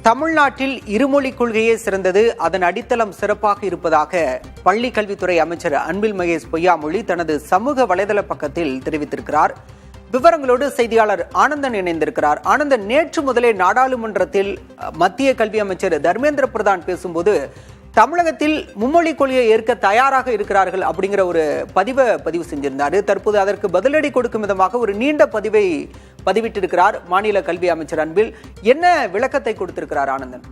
தமிழ்நாட்டில் இருமொழிக் கொள்கையே சிறந்தது, அதன் அடித்தளம் சிறப்பாக இருப்பதாக பள்ளி கல்வித்துறை அமைச்சர் அன்பில் மகேஷ் பொய்யாமொழி தனது சமூக வலைதள பக்கத்தில் தெரிவித்திருக்கிறார். விவரங்களோடு செய்தியாளர் ஆனந்தன் இணைந்திருக்கிறார். ஆனந்தன், நேற்று முதலே நாடாளுமன்றத்தில் மத்திய கல்வி அமைச்சர் தர்மேந்திர பிரதான் பேசும்போது தமிழகத்தில் மும்மொழி கொள்கையை ஏற்க தயாராக இருக்கிறார்கள் அப்படிங்கிற ஒரு பதிவு செஞ்சிருந்தார். தற்போது அதற்கு பதிலடி கொடுக்கும் விதமாக ஒரு நீண்ட பதிவை பதிவிட்டிருக்கிறார் மாநில கல்வி அமைச்சர் அன்பில். என்ன விளக்கத்தை கொடுத்திருக்கிறார் ஆனந்தன்?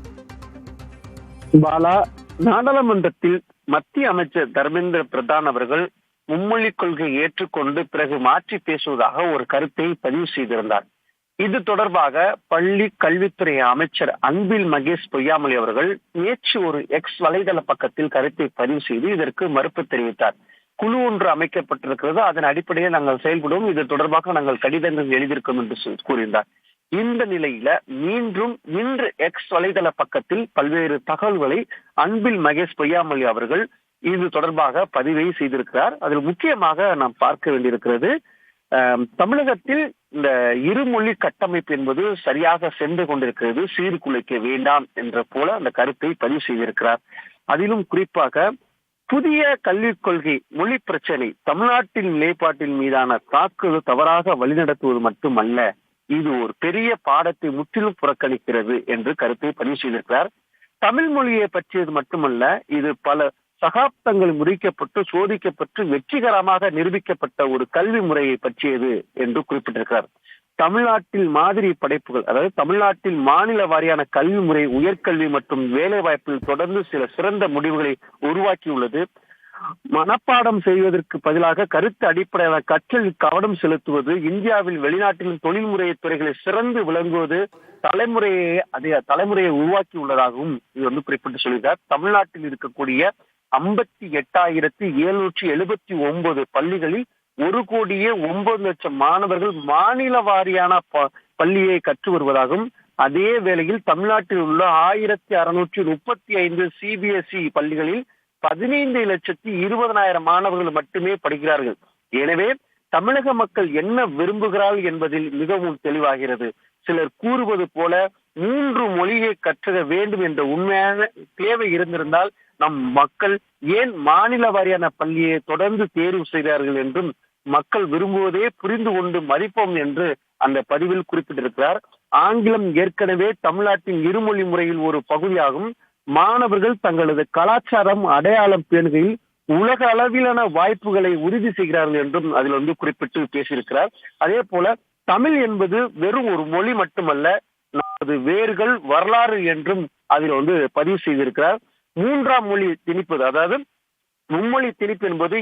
பாலா, நாடாளுமன்றத்தில் மத்திய அமைச்சர் தர்மேந்திர பிரதான் அவர்கள் மும்மொழி கொள்கையை ஏற்றுக்கொண்டு பிறகு மாற்றி பேசுவதாக ஒரு கருத்தை பதிவு செய்திருந்தார். இது தொடர்பாக பள்ளி கல்வித்துறை அமைச்சர் அன்பில் மகேஷ் பொய்யாமொழி அவர்கள் நேற்று ஒரு எக்ஸ் வலைதள பக்கத்தில் கருத்தை பதிவு செய்து இதற்கு மறுப்பு தெரிவித்தார். குழு ஒன்று அமைக்கப்பட்டிருக்கிறது, அதன் அடிப்படையில் நாங்கள் செயல்படுவோம், இது தொடர்பாக நாங்கள் கடிதங்கள் எழுதியிருக்கோம் என்று கூறினார். இந்த நிலையில மீண்டும் இன்று எக்ஸ் வலைதள பக்கத்தில் பல்வேறு தகவல்களை அன்பில் மகேஷ் பொய்யாமொழி அவர்கள் இது தொடர்பாக பதிவை செய்திருக்கிறார். அதில் முக்கியமாக நாம் பார்க்க வேண்டியிருக்கிறது, தமிழகத்தில் இந்த இருமொழி கட்டமைப்பு என்பது சரியாக சென்று கொண்டிருக்கிறது, சீர்குலைக்க வேண்டாம் என்ற போல அந்த கருத்தை பதிவு செய்திருக்கிறார். அதிலும் குறிப்பாக புதிய கல்விக் கொள்கை மொழி பிரச்சனை தமிழ்நாட்டின் நிலைப்பாட்டின் மீதான தாக்குதல் தவறாக வழிநடத்துவது மட்டுமல்ல, இது ஒரு பெரிய பாடத்தை முற்றிலும் புறக்கணிக்கிறது என்று கருத்தை பதிவு செய்திருக்கிறார். தமிழ் மொழியை பற்றியது மட்டுமல்ல, இது பல சகாப்தங்கள் முறிக்கப்பட்டு சோதிக்கப்பட்டு வெற்றிகரமாக நிரூபிக்கப்பட்ட ஒரு கல்வி முறையை பற்றியது என்று குறிப்பிட்டிருக்கிறார். தமிழ்நாட்டில் மாதிரி படைப்புகள், அதாவது தமிழ்நாட்டில் மாநில வாரியான கல்வி முறை உயர்கல்வி மற்றும் வேலை வாய்ப்பில் தொடர்ந்து சில சிறந்த முடிவுகளை உருவாக்கியுள்ளது. மனப்பாடம் செய்வதற்கு பதிலாக கருத்து அடிப்படையான கற்றலில் கவனம் செலுத்துவது, இந்தியாவில் வெளிநாட்டிலும் தொழில்முறை துறைகளை சிறந்து விளங்குவது தலைமுறையை உருவாக்கி உள்ளதாகவும் இது குறிப்பிட்டு சொல்கிறார். தமிழ்நாட்டில் இருக்கக்கூடிய 58,779 பள்ளிகளில் 1,09,00,000 மாணவர்கள் மாநில வாரியான பள்ளியை கற்று வருவதாகவும், அதே வேளையில் தமிழ்நாட்டில் உள்ள 1,635 சிபிஎஸ்இ பள்ளிகளில் 15,20,000 மாணவர்கள் மட்டுமே படிக்கிறார்கள். எனவே தமிழக மக்கள் என்ன விரும்புகிறார்கள் என்பதில் மிகவும் தெளிவாகிறது. சிலர் கூறுவது போல 3 மொழியை கற்ற வேண்டும் என்ற உண்மையான தேவை இருந்திருந்தால் நம் மக்கள் ஏன் மாநில வாரியான பள்ளியை தொடர்ந்து தேர்வு செய்கிறார்கள் என்றும் மக்கள் விரும்புவதே புரிந்து கொண்டு மதிப்போம் என்று அந்த பதிவில் குறிப்பிட்டிருக்கிறார். ஆங்கிலம் ஏற்கனவே தமிழ்நாட்டின் இருமொழி முறையில் ஒரு பகுதியாகும். மாணவர்கள் தங்களது கலாச்சாரம் அடையாளம் பேணுகையில் உலக அளவிலான வாய்ப்புகளை உறுதி செய்கிறார்கள் என்றும் அதில் குறிப்பிட்டு பேசியிருக்கிறார். அதே போல தமிழ் என்பது வெறும் ஒரு மொழி மட்டுமல்ல, நமது வேர்கள் வரலாறு என்றும் அதில் பதிவு செய்திருக்கிறார். 3ஆம் மொழி திணிப்பது, அதாவது மும்மொழி திணிப்பு என்பது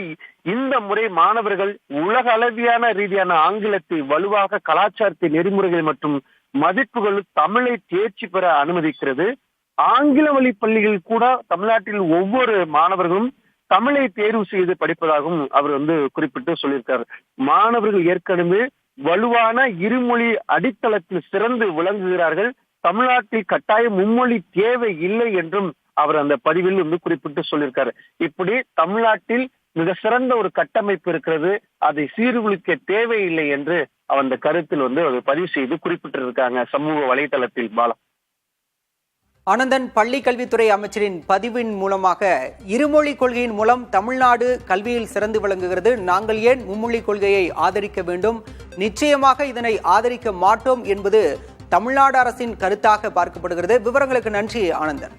இந்த முறை மாணவர்கள் உலக அளவிலான ரீதியான ஆங்கிலத்தை வலுவாக கலாச்சாரத்தை நெறிமுறைகள் மற்றும் மதிப்புகள் தமிழை தேர்ச்சி பெற அனுமதிக்கிறது. ஆங்கில வழி பள்ளிகள் கூட தமிழ்நாட்டில் ஒவ்வொரு மாணவர்களும் தமிழை தேர்வு செய்து படிப்பதாகவும் அவர் குறிப்பிட்டு சொல்லியிருக்கார். மாணவர்கள் ஏற்கனவே வலுவான இருமொழி அடித்தளத்தில் சிறந்து விளங்குகிறார்கள். தமிழ்நாட்டில் கட்டாயம் மும்மொழி தேவை இல்லை என்றும் அவர் அந்த பதிவில் குறிப்பிட்டு சொல்லியிருக்காரு. இப்படி தமிழ்நாட்டில் மிக சிறந்த ஒரு கட்டமைப்பு இருக்கிறது, அதை சீர்குலைக்க தேவையில்லை என்று அவர் அந்த கருத்தில் பதிவு செய்து குறிப்பிட்டிருக்காங்க சமூக வலைதளத்தில். பாலா, ஆனந்தன், பள்ளி கல்வித்துறை அமைச்சரின் பதிவின் மூலமாக இருமொழி கொள்கையின் மூலம் தமிழ்நாடு கல்வியில் சிறந்து விளங்குகிறது, நாங்கள் ஏன் மும்மொழி கொள்கையை ஆதரிக்க வேண்டும், நிச்சயமாக இதனை ஆதரிக்க மாட்டோம் என்பது தமிழ்நாடு அரசின் கருத்தாக பார்க்கப்படுகிறது. விவரங்களுக்கு நன்றி ஆனந்தன்.